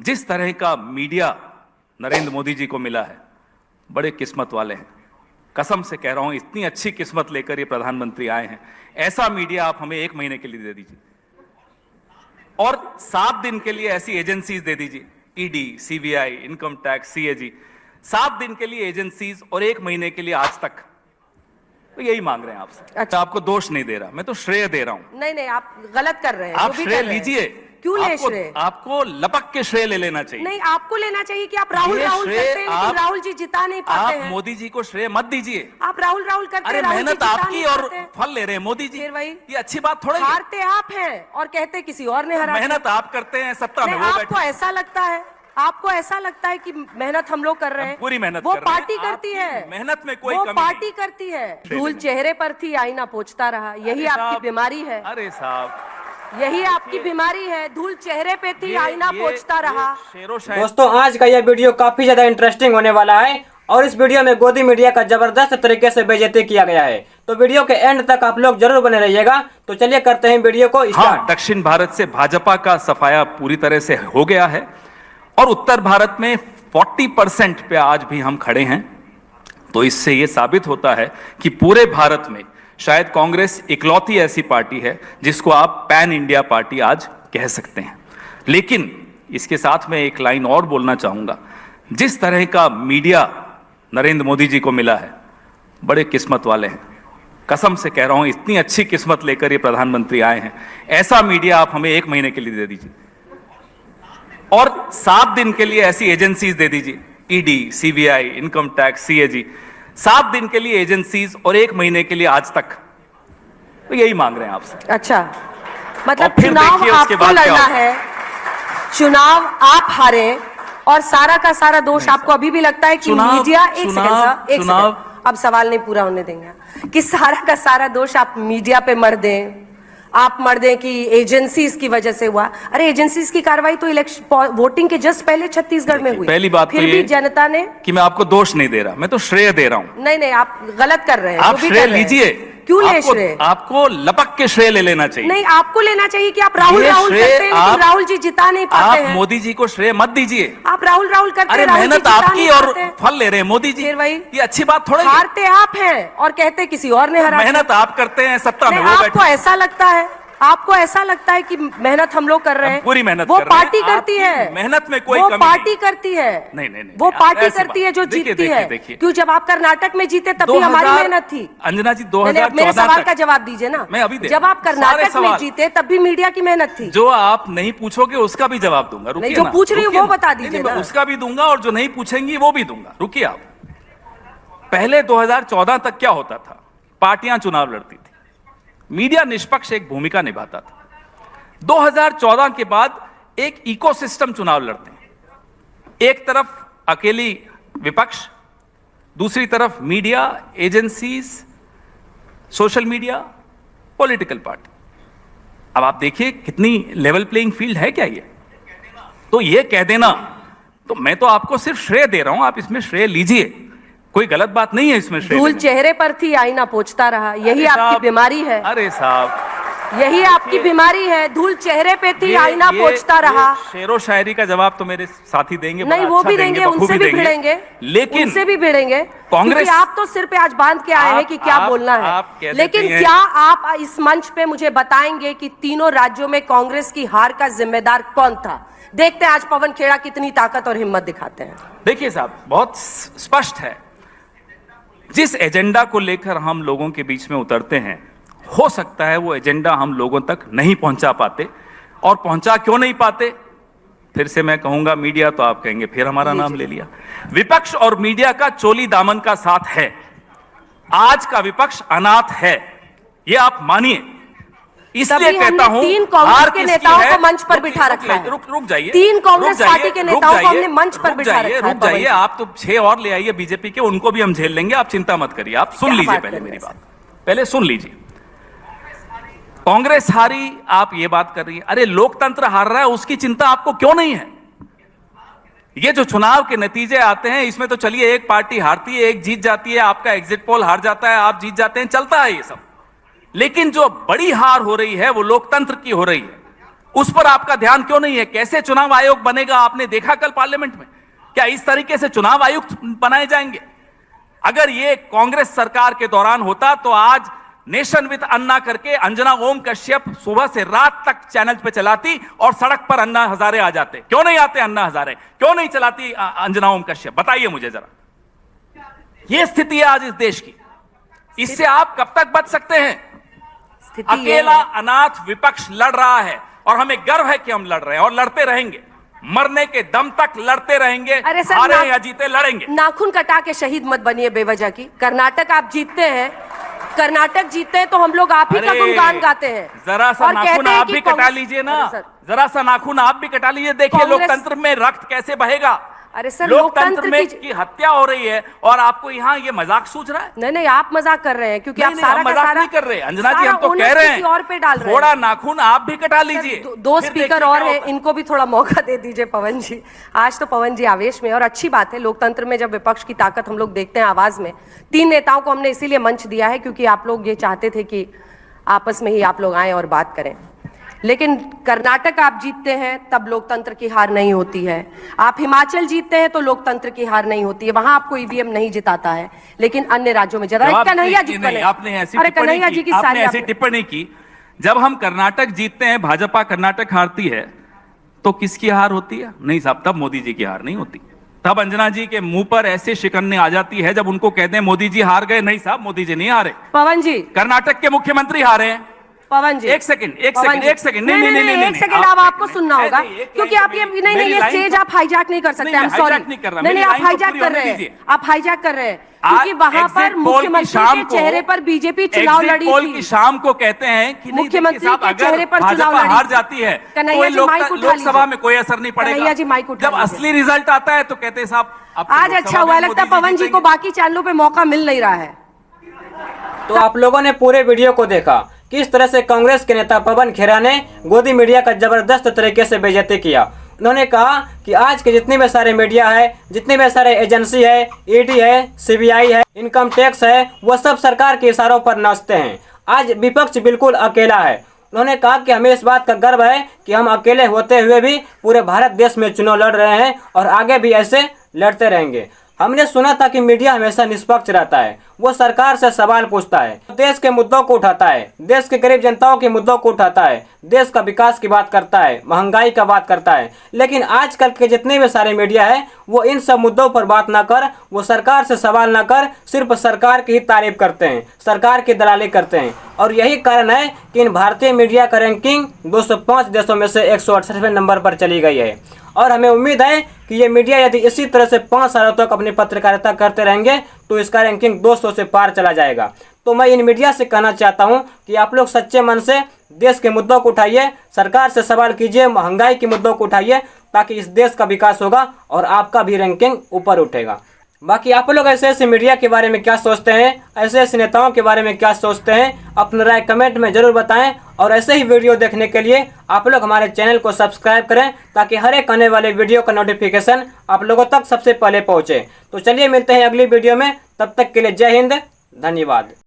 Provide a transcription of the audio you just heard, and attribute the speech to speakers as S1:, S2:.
S1: जिस तरह का मीडिया नरेंद्र मोदी जी को मिला है, बड़े किस्मत वाले हैं। कसम से कह रहा हूं, इतनी अच्छी किस्मत लेकर ये प्रधानमंत्री आए हैं। ऐसा मीडिया आप हमें 1 महीने के लिए दे दीजिए और 7 दिन के लिए ऐसी एजेंसीज दे दीजिए, ED, CBI, income tax, CAG, 7 दिन के लिए एजेंसीज और 1 महीने के लिए आज तक। तो यही मांग रहे हैं आपसे।
S2: अच्छा।
S1: आपको दोष नहीं दे रहा, मैं तो श्रेय दे रहा हूं।
S2: नहीं, आप गलत कर रहे हैं।
S1: आप श्रेय लीजिए।
S2: क्यों ले श्रेय?
S1: आपको लपक के श्रेय ले लेना चाहिए।
S2: नहीं, आपको लेना चाहिए कि आप राहुल करते हैं, लेकिन राहुल जी जिता नहीं पाते हैं।
S1: आप मोदी जी को श्रेय मत दीजिए।
S2: आप राहुल करते हैं,
S1: अरे मेहनत आपकी और फल ले रहे हैं मोदी जी।
S2: फिर वही,
S1: ये अच्छी बात थोड़ी है।
S2: हारते आप हैं और कहते किसी और ने हरा।
S1: मेहनत आप करते हैं, सत्ता में वो
S2: आपको ऐसा लगता है, आपको ऐसा लगता है कि मेहनत हम लोग कर रहे हैं।
S1: पूरी मेहनत
S2: वो
S1: कर रहे हैं।
S2: पार्टी करती है,
S1: मेहनत में कोई
S2: वो
S1: कमी
S2: पार्टी करती है। धूल चेहरे पर थी, आईना पोंछता रहा। यही आपकी बीमारी है।
S1: अरे साहब,
S2: यही आपकी बीमारी है। धूल चेहरे पे थी, आईना पोंछता रहा।
S3: दोस्तों, आज का यह वीडियो काफी ज्यादा इंटरेस्टिंग होने वाला है और इस वीडियो में गोदी मीडिया का जबरदस्त तरीके से बेइज्जती किया गया है। तो वीडियो के एंड तक आप लोग जरूर बने रहिएगा। तो चलिए करते हैं वीडियो को स्टार्ट।
S1: दक्षिण भारत से भाजपा का सफाया पूरी तरह से हो गया है और उत्तर भारत में 40% पे आज भी हम खड़े हैं। तो इससे यह साबित होता है कि पूरे भारत में शायद कांग्रेस इकलौती ऐसी पार्टी है जिसको आप पैन इंडिया पार्टी आज कह सकते हैं। लेकिन इसके साथ में एक लाइन और बोलना चाहूंगा। जिस तरह का मीडिया नरेंद्र मोदी जी को मिला है, बड़े किस्मत वाले हैं। कसम से कह रहा हूं, इतनी अच्छी किस्मत लेकर ये प्रधानमंत्री आए हैं। ऐसा मीडिया आप हमें 1 महीने के लिए दे दीजिए और 7 दिन के लिए ऐसी एजेंसीज दे दीजिए, ED, CBI, income tax, CAG, 7 दिन के लिए एजेंसीज और 1 महीने के लिए आज तक। तो यही मांग रहे हैं आपसे।
S2: अच्छा, मतलब
S1: फिर
S2: चुनाव आपको लड़ना है, चुनाव आप हारे और सारा का सारा दोष आपको अभी भी लगता है कि मीडिया। एक सेकंड, अब सवाल नहीं पूरा होने देंगे कि सारा का सारा दोष आप मीडिया पे मर दें। आप मर दें कि एजेंसीज की वजह से हुआ। अरे एजेंसीज की कार्रवाई तो इलेक्शन वोटिंग के जस्ट पहले छत्तीसगढ़ में हुई।
S1: पहली बात
S2: फिर भी जनता ने
S1: कि मैं आपको दोष नहीं दे रहा, मैं तो श्रेय दे रहा हूं।
S2: नहीं, आप गलत कर रहे हैं।
S1: आप श्रेय लीजिए।
S2: क्यों ले श्रेय?
S1: आपको लपक के श्रेय ले लेना चाहिए।
S2: नहीं, आपको लेना चाहिए कि आप राहुल करते हैं, लेकिन राहुल जी जिता नहीं पाते हैं।
S1: आप मोदी जी को श्रेय मत दीजिए।
S2: आप राहुल करते हैं,
S1: मेहनत आपकी और फल ले रहे हैं मोदी जी।
S2: फिर वही,
S1: ये अच्छी बात थोड़ी है।
S2: हारते आप हैं और कहते किसी और ने हरा।
S1: मेहनत आप करते हैं, सत्ता में वो बैठे।
S2: आपको ऐसा लगता है, आपको ऐसा लगता है कि मेहनत हम लोग कर रहे हैं।
S1: पूरी मेहनत
S2: वो
S1: कर रहे हैं।
S2: पार्टी करती है,
S1: मेहनत में कोई
S2: वो
S1: कमी
S2: पार्टी करती है।
S1: नहीं,
S2: वो पार्टी करती है जो जीतती है। क्यों? जब आप कर्नाटक में जीते तब भी हमारी मेहनत थी।
S1: अंजना जी, 2014
S2: मेरे सवाल का जवाब दीजिए ना।
S1: मैं अभी
S2: जब आप कर्नाटक में जीते तब भी मीडिया की मेहनत थी।
S1: जो आप नहीं पूछोगे उसका भी जवाब दूंगा। रुकिए,
S2: जो पूछ रही हूँ वो बता दीजिए ना।
S1: उसका भी दूंगा और जो नहीं पूछेंगी वो भी दूंगा। रुकिए आप। पहले 2014 तक क्या होता था? पार्टियां चुनाव लड़ती थी, मीडिया निष्पक्ष एक भूमिका निभाता था। 2014 के बाद एक इकोसिस्टम चुनाव लड़ते हैं। एक तरफ अकेली विपक्ष, दूसरी तरफ media, agencies, social media, political party. अब आप देखिए कितनी लेवल प्लेइंग फील्ड है क्या ये? तो ये कह देना, तो मैं तो आपको सिर्फ श्रेय दे रहा हूं, आप इसमें श्रेय लीजिए। कोई गलत बात नहीं है इसमें श्रेय।
S2: धूल चेहरे पर थी, आईना पोंछता रहा। यही आपकी बीमारी है।
S1: अरे साहब,
S2: यही आपकी बीमारी है। धूल चेहरे पे थी, आईना पोंछता रहा।
S1: शेरो शायरी का जवाब तो मेरे साथी देंगे।
S2: नहीं, वो भी देंगे, उनसे भी भिड़ेंगे,
S1: लेकिन
S2: उनसे भी भिड़ेंगे।
S1: कांग्रेस,
S2: आप तो सिर पे आज बांध के आए हैं कि क्या बोलना है। लेकिन क्या आप इस मंच पे मुझे बताएंगे कि तीनों राज्यों में कांग्रेस की हार का जिम्मेदार कौन था? देखते हैं आज पवन खेड़ा कितनी ताकत और हिम्मत दिखाते हैं।
S1: देखिए साहब, बहुत स्पष्ट है। जिस एजेंडा को लेकर हम लोगों के बीच में उतरते हैं, हो सकता है वो एजेंडा हम लोगों तक नहीं पहुंचा पाते। और पहुंचा क्यों नहीं पाते? फिर से मैं कहूंगा मीडिया, तो आप कहेंगे फिर हमारा नाम ले लिया। विपक्ष और मीडिया का चोली दामन का साथ है। आज का विपक्ष अनाथ है, ये आप मानिए। इसलिए कहता हूं,
S2: 3 कांग्रेस के नेताओं को मंच पर बिठा रखा है।
S1: रुक जाइए।
S2: 3 कांग्रेस पार्टी के नेताओं को हमने मंच पर बिठा रखा है।
S1: रुक जाइए, आप तो 6 और ले आइए बीजेपी के, उनको भी हम झेल लेंगे, आप चिंता मत करिए। आप सुन लीजिए पहले मेरी बात, पहले सुन लीजिए। कांग्रेस हारी, आप ये बात कर रही है। अरे लोकतंत्र हार रहा है, उसकी चिंता आपको क्यों नहीं है? ये जो चुनाव के नतीजे आते हैं, इसमें तो चलिए एक पार्टी हारती है, एक जीत जाती है, आपका एग्जिट पोल हार जाता है, आप जीत जाते हैं, चलता है ये सब। लेकिन जो बड़ी हार हो रही है वो लोकतंत्र की हो रही है। उस पर आपका ध्यान क्यों नहीं है? कैसे चुनाव आयोग बनेगा आपने देखा कल पार्लियामेंट में? क्या इस तरीके से चुनाव आयुक्त बनाए जाएंगे? अगर ये कांग्रेस सरकार के दौरान होता तो आज नेशन विद अन्ना करके अंजना ओम कश्यप सुबह से रात तक चैनल पे चलाती और सड़क पर अन्ना हजारे आ जाते। क्यों नहीं आते अन्ना हजारे? क्यों नहीं चलाती अंजना ओम कश्यप? बताइए मुझे जरा। ये स्थिति है आज इस देश की। इससे आप कब तक बच सकते हैं? अकेला अनाथ विपक्ष लड़ रहा है और हमें गर्व है कि हम लड़ रहे हैं और लड़ते रहेंगे, मरने के दम तक लड़ते रहेंगे।
S2: अरे सर,
S1: हारे या जीते लड़ेंगे।
S2: नाखून कटा के शहीद मत बनिए बेवजह की। कर्नाटक आप जीतते हैं, कर्नाटक जीतते हैं तो हम लोग आप ही का गुणगान गाते हैं।
S1: जरा सा नाखून आप भी कटा लीजिए ना, जरा सा नाखून आप भी कटा लीजिए। देखिए लोकतंत्र में रक्त कैसे बहेगा।
S2: अरे सर,
S1: लोकतंत्र में की हत्या हो रही है और आपको यहाँ ये मजाक सूझ रहा है?
S2: नहीं, आप मजाक कर रहे हैं क्योंकि आप सारा का सारा
S1: नहीं कर रहे। अंजना जी, हम तो कह रहे हैं
S2: और पे डाल रहे हैं।
S1: थोड़ा नाखून आप भी कटा लीजिए।
S2: दो स्पीकर और हैं, इनको भी थोड़ा मौका दे दीजिए पवन जी। आज तो पवन जी आवेश में, और अच्छी बात है लोकतंत्र में जब विपक्ष की ताकत हम लोग देखते हैं आवाज में। 3 नेताओं को हमने इसीलिए मंच दिया है क्योंकि आप लोग ये चाहते थे कि आपस में ही आप लोग आए और बात करें। लेकिन कर्नाटक आप जीतते हैं तब लोकतंत्र की हार नहीं होती है। आप हिमाचल जीतते हैं तो लोकतंत्र की हार नहीं होती है। वहां आपको ईवीएम नहीं जिताता है, लेकिन अन्य राज्यों में जरा कन्हैया जी
S1: आपने ऐसी टिप्पणी की। जब हम कर्नाटक जीतते हैं, भाजपा कर्नाटक हारती है तो किसकी हार होती है? नहीं साहब, तब मोदी जी की हार नहीं होती। तब अंजना जी के मुंह पर ऐसे शिकन्ने आ जाती है जब उनको कहते हैं मोदी जी हार गए। नहीं साहब, मोदी जी नहीं हारे।
S2: पवन जी,
S1: कर्नाटक के मुख्यमंत्री हारे हैं।
S2: पवन जी,
S1: एक सेकंड नहीं,
S2: एक सेकंड अब आपको सुनना होगा क्योंकि आप ये नहीं स्टेज आप हाईजैक नहीं कर सकते। I'm sorry, नहीं आप हाईजैक कर रहे हैं, आप हाईजैक कर रहे हैं क्योंकि वहां पर मुख्यमंत्री के चेहरे पर बीजेपी चुनाव लड़ी थी।
S1: की शाम को कहते हैं कि
S2: मुख्यमंत्री के चेहरे पर चुनाव
S1: हार जाती है तो लोकसभा में कोई असर नहीं पड़ेगा। जब असली रिजल्ट आता है तो कहते हैं साहब
S2: आज अच्छा हुआ, लगता है पवन जी को बाकी चैनलों पे मौका मिल नहीं रहा है।
S3: तो आप लोगों ने पूरे वीडियो को देखा किस तरह से कांग्रेस के नेता पवन खेरा ने गोदी मीडिया का जबरदस्त तरीके से बेइज्जती किया। उन्होंने कहा कि आज के जितने भी सारे मीडिया है, जितने भी सारे एजेंसी है, ईडी है, सीबीआई है, इनकम टैक्स है, वो सब सरकार के इशारों पर नाचते हैं। आज विपक्ष बिल्कुल अकेला है। उन्होंने कहा कि हमें इस बात का गर्व है कि हम अकेले होते हुए भी पूरे भारत देश में चुनाव लड़ रहे हैं और आगे भी ऐसे लड़ते रहेंगे। हमने सुना था कि मीडिया हमेशा निष्पक्ष रहता है, वो सरकार से सवाल पूछता है, देश के मुद्दों को उठाता है, देश के गरीब जनताओं के मुद्दों को उठाता है, देश का विकास की बात करता है, महंगाई का बात करता है। लेकिन आजकल के जितने भी सारे मीडिया है वो इन सब मुद्दों पर बात ना कर, वो सरकार से सवाल ना कर, सिर्फ सरकार की ही तारीफ करते हैं, सरकार की दलाली करते हैं। और यही कारण है कि इन भारतीय मीडिया का रैंकिंग 205 देशों में से 168वें नंबर पर चली गई है। और हमें उम्मीद है कि ये मीडिया यदि इसी तरह से 5 सालों तक अपनी पत्रकारिता करते रहेंगे तो इसका रैंकिंग 200 से पार चला जाएगा। तो मैं इन मीडिया से कहना चाहता हूं कि आप लोग सच्चे मन से देश के मुद्दों को उठाइए, सरकार से सवाल कीजिए, महंगाई के मुद्दों को उठाइए, ताकि इस देश का विकास होगा और आपका भी रैंकिंग ऊपर उठेगा। बाकी आप लोग ऐसे ऐसे मीडिया के बारे में क्या सोचते हैं, ऐसे ऐसे नेताओं के बारे में क्या सोचते हैं, अपनी राय कमेंट में जरूर बताएं। और ऐसे ही वीडियो देखने के लिए आप लोग हमारे चैनल को सब्सक्राइब करें ताकि हर एक आने वाले वीडियो का नोटिफिकेशन आप लोगों तक सबसे पहले पहुंचे। तो चलिए मिलते हैं अगली वीडियो में, तब तक के लिए जय हिंद, धन्यवाद।